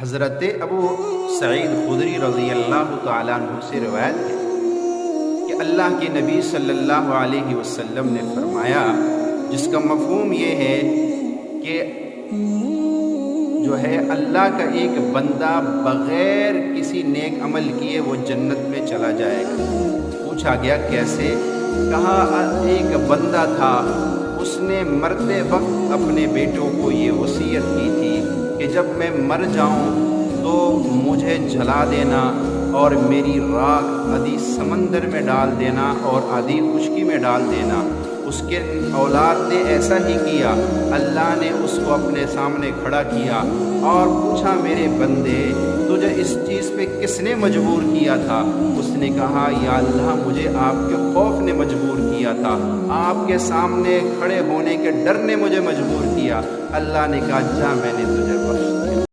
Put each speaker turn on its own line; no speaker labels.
حضرت ابو سعید خدری رضی اللہ تعالیٰ عنہ سے روایت ہے کہ اللہ کے نبی صلی اللہ علیہ وسلم نے فرمایا، جس کا مفہوم یہ ہے کہ جو ہے اللہ کا ایک بندہ بغیر کسی نیک عمل کیے وہ جنت میں چلا جائے گا۔ پوچھا گیا کیسے؟ کہا ایک بندہ تھا، اس نے مرتے وقت اپنے بیٹوں کو یہ وصیت کی تھی کہ جب میں مر جاؤں تو مجھے جلا دینا اور میری راکھ آدھی سمندر میں ڈال دینا اور آدھی خشکی میں ڈال دینا۔ اس کے اولاد نے ایسا ہی کیا۔ اللہ نے اس کو اپنے سامنے کھڑا کیا اور پوچھا، میرے بندے تجھے اس چیز پہ کس نے مجبور کیا تھا؟ اس نے کہا، یا اللہ مجھے آپ کے خوف نے مجبور کیا تھا، آپ کے سامنے کھڑے ہونے کے ڈر نے مجھے مجبور کیا۔ اللہ نے کہا، جا میں نے تجھے